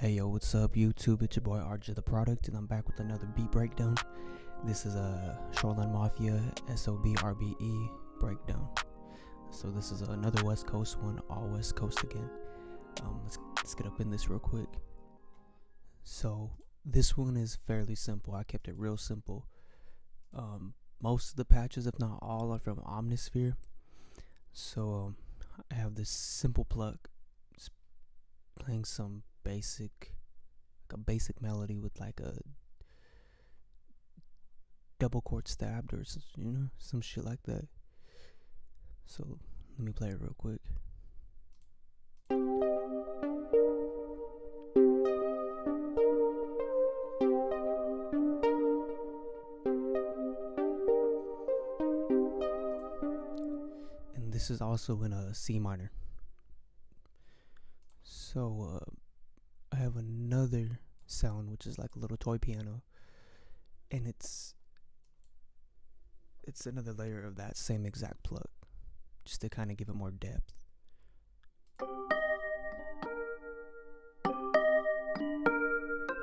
Hey yo, what's up YouTube? It's your boy RJ the Product, and I'm back with another beat breakdown. This is a SHORELINE Mafia SOB RBE breakdown. So this is another West Coast one, all West Coast again. Let's get up in this real quick. So this one is fairly simple. I kept it real simple. Most of the patches, if not all, are from Omnisphere. So I have this simple plug, just playing some basic melody with like a double chord stabbed or some shit like that. So let me play it real quick. And this is also in a C minor. So I have another sound which is like a little toy piano, and it's another layer of that same exact plug, just to kind of give it more depth. You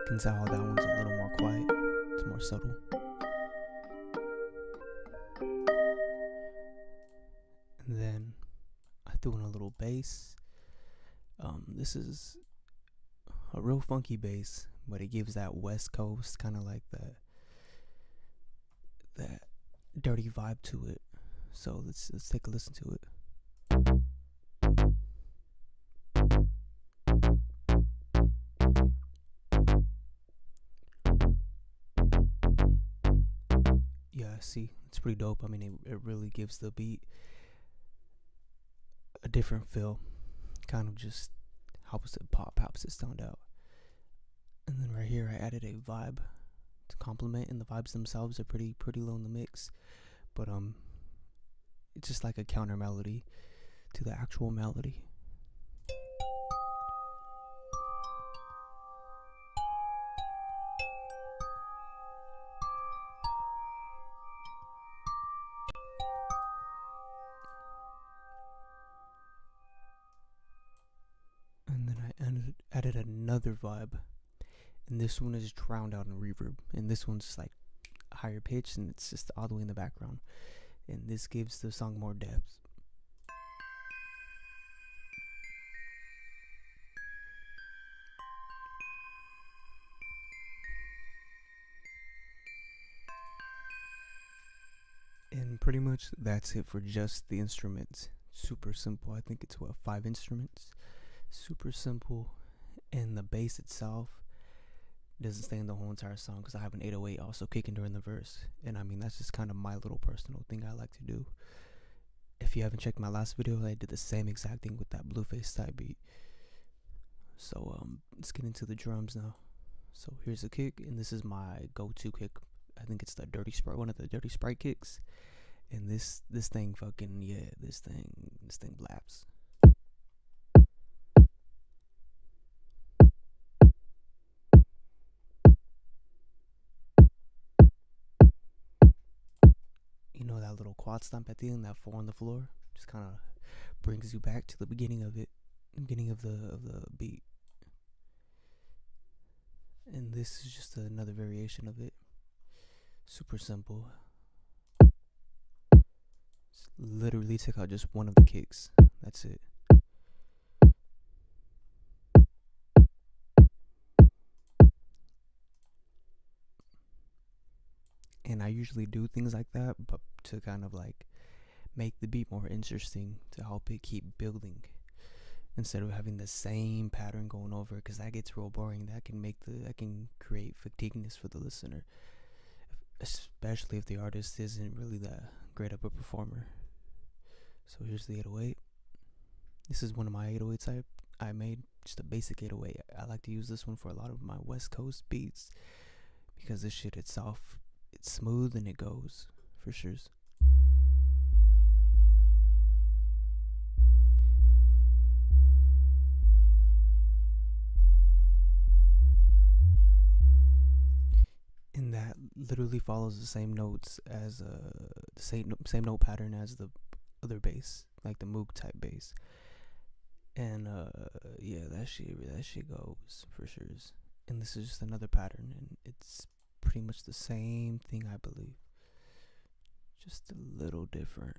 can tell how that one's a little more quiet, it's more subtle. And then I threw in a little bass. This is a real funky bass, but it gives that West Coast kind of like that dirty vibe to it. So let's take a listen to it. Yeah, see, it's pretty dope. I mean, it really gives the beat a different feel, kind of just helps it pop, helps it stand out. And then right here I added a vibe to complement, and the vibes themselves are pretty low in the mix, but it's just like a counter melody to the actual melody. And then I added another vibe, and this one is drowned out in reverb, and this one's just like higher pitched, and it's just all the way in the background, and this gives the song more depth. And pretty much that's it for just the instruments. Super simple. I think it's 5 instruments. Super simple. And the bass itself doesn't stay in the whole entire song, because I have an 808 also kicking during the verse, and I mean, that's just kind of my little personal thing I like to do. If you haven't checked my last video, I did the same exact thing with that Blueface type beat. So let's get into the drums now. So here's the kick, and this is my go-to kick. I think it's the Dirty Sprite, one of the Dirty Sprite kicks. And this thing fucking, yeah, this thing blaps. You know, that little quad stomp at the end, that 4 on the floor, just kind of brings you back to the beginning of it, the beginning of the beat. And this is just another variation of it. Super simple. Just literally take out just one of the kicks. That's it. And I usually do things like that, but to kind of like make the beat more interesting, to help it keep building, instead of having the same pattern going over, because that gets real boring. That can create fatigueness for the listener, especially if the artist isn't really that great of a performer. So here's the 808. This is one of my 808s I made, just a basic 808. I like to use this one for a lot of my West Coast beats, because this shit itself, it's smooth and it goes for sure. And that literally follows the same notes as the same note pattern as the other bass, like the Moog type bass. And yeah, that shit goes for sure. And this is just another pattern, and it's pretty much the same thing, I believe, just a little different.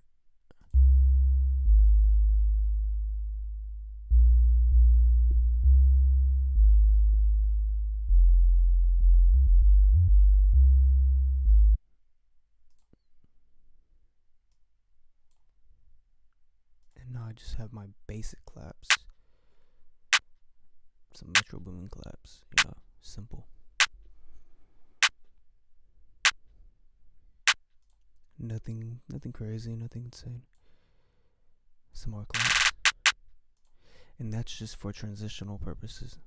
And now I just have my basic claps, some Metro Boomin claps, simple. Nothing crazy, nothing insane. Some more claps. And that's just for transitional purposes.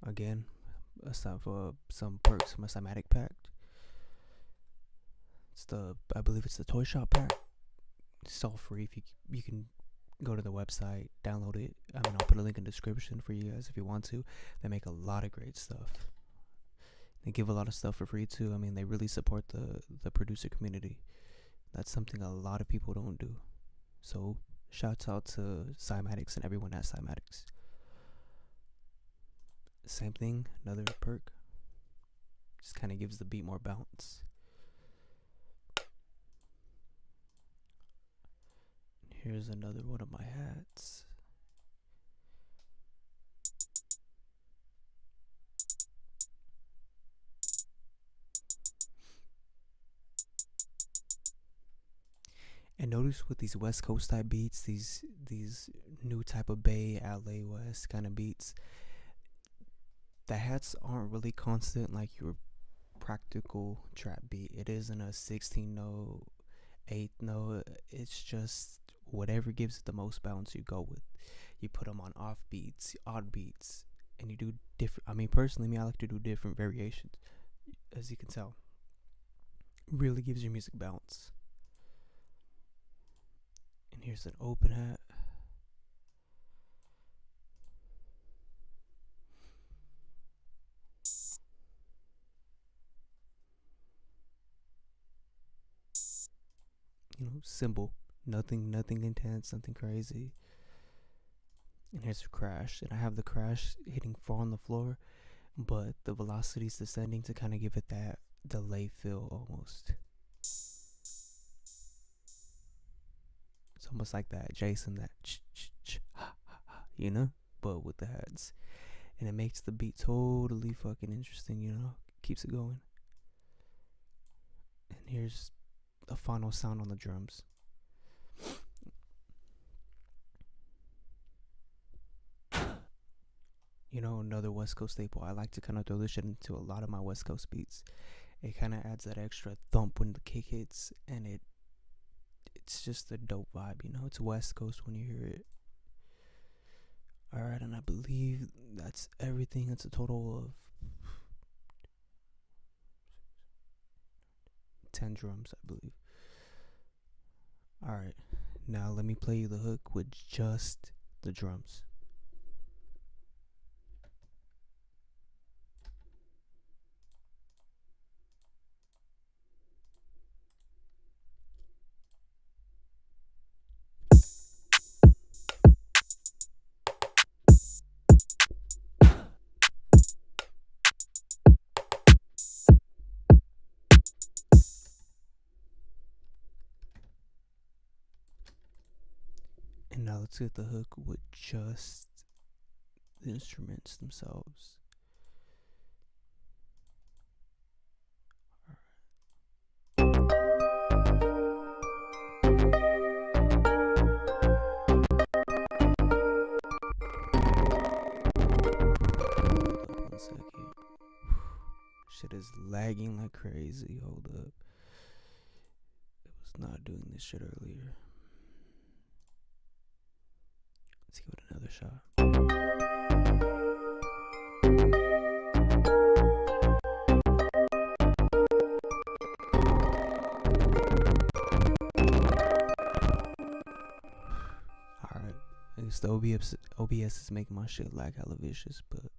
Again, aside for some perks from a Cymatic pack. I believe it's the Toy Shop pack. It's all free. If you can go to the website, download it. I'll put a link in the description for you guys if you want to. They make a lot of great stuff. They give a lot of stuff for free too. They really support the producer community. That's something a lot of people don't do. So shouts out to CYMATICS and everyone at CYMATICS. Same thing, another perk. Just kind of gives the beat more bounce. Here's another one of my hats. And notice with these West Coast type beats, these new type of Bay, LA West kind of beats, the hats aren't really constant like your practical trap beat. It isn't a 16 note, 8 note. It's just whatever gives it the most bounce you go with. You put them on off beats, odd beats, and you do different. Personally, I like to do different variations, as you can tell. Really gives your music bounce. And here's an open hat. Simple. Nothing intense, nothing crazy. And here's a crash. And I have the crash hitting 4 on the floor, but the velocity's descending to kind of give it that delay feel almost. It's almost like that Jason, that but with the hats. And it makes the beat totally fucking interesting, keeps it going. And here's the final sound on the drums. Another West Coast staple. I like to kind of throw this shit into a lot of my West Coast beats. It kind of adds that extra thump when the kick hits, and it's just a dope vibe, It's West Coast when you hear it. Alright, and I believe that's everything. It's a total of 10 drums, I believe. Alright, now let me play you the hook with just the drums. And now let's get the hook with just the instruments themselves. Shit is lagging like crazy. Hold up. It was not doing this shit earlier. Let's give it another shot. Alright. I guess the OBS is making my shit lag hella vicious, but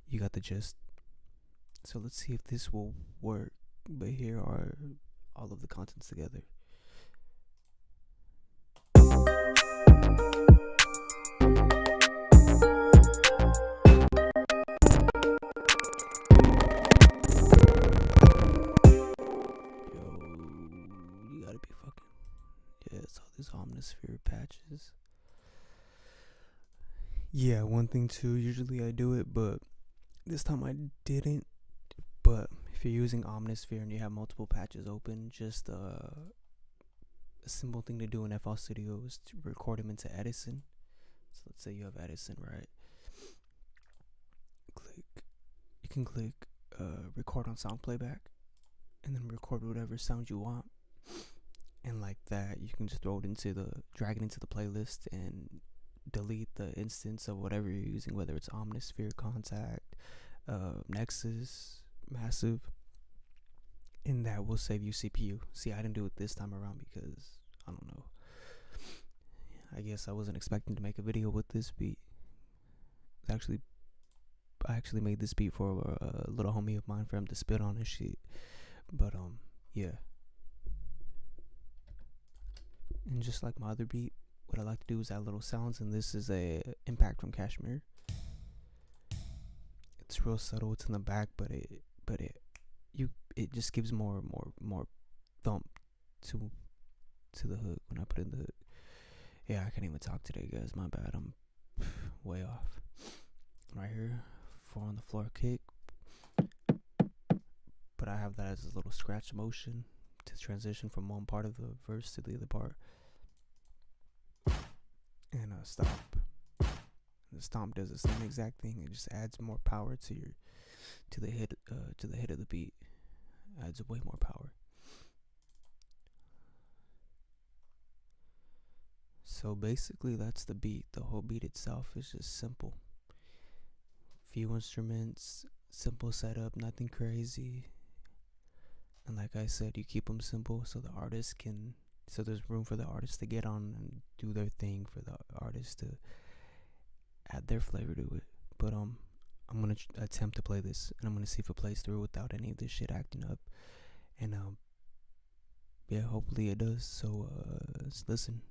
you got the gist. So let's see if this will work. But here are all of the contents together. These omnisphere patches. Yeah, one thing too, usually I do it, but this time I didn't. But if you're using omnisphere and you have multiple patches open, just a simple thing to do in FL Studio is to record them into Edison. So let's say you have Edison, right? You can click record on sound playback, and then record whatever sound you want. And like that, you can just drag it into the playlist and delete the instance of whatever you're using, whether it's Omnisphere, Contact, Nexus, Massive, and that will save you CPU. See, I didn't do it this time around because, I don't know, I guess I wasn't expecting to make a video with this beat. I actually made this beat for a little homie of mine for him to spit on and shit. But yeah. And just like my other beat, what I like to do is add little sounds, and this is a impact from Kashmir. It's real subtle. It's in the back, but it just gives more thump to the hook when I put in the hook. Yeah, I can't even talk today, guys. My bad. I'm way off. Right here, 4 on the floor kick, but I have that as a little scratch motion to transition from one part of the verse to the other part. And stomp. The stomp does the same exact thing. It just adds more power to the hit of the beat. Adds way more power. So basically that's the beat. The whole beat itself is just simple. Few instruments, simple setup, nothing crazy. And like I said, you keep them simple so there's room for the artist to get on and do their thing, for the artist to add their flavor to it. But I'm gonna attempt to play this, and I'm gonna see if it plays through without any of this shit acting up. And yeah, hopefully it does. So let's listen.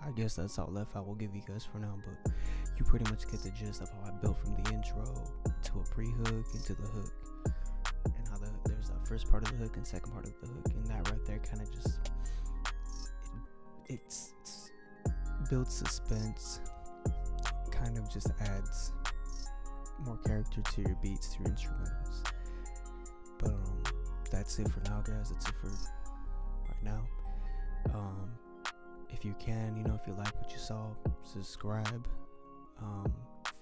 I guess that's all left I will give you guys for now, but you pretty much get the gist of how I built from the intro to a pre-hook into the hook, and how there's a first part of the hook and second part of the hook, and that right there kind of just it's builds suspense, kind of just adds more character to your beats, to your instrumentals. But that's it for now, guys. That's it for right now. If you can, if you like what you saw, subscribe.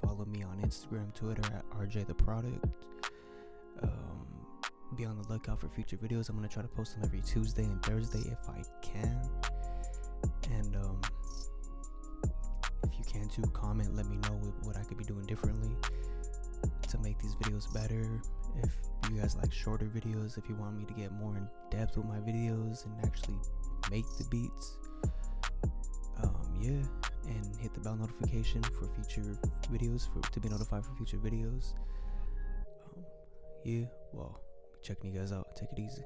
Follow me on Instagram, Twitter at rjthvproduct. Be on the lookout for future videos. I'm gonna try to post them every Tuesday and Thursday if I can. And if you can too, comment, let me know what I could be doing differently to make these videos better. If you guys like shorter videos, if you want me to get more in depth with my videos and actually make the beats, yeah, and hit the bell notification for future videos, to be notified for future videos. Yeah, well, checking you guys out. Take it easy.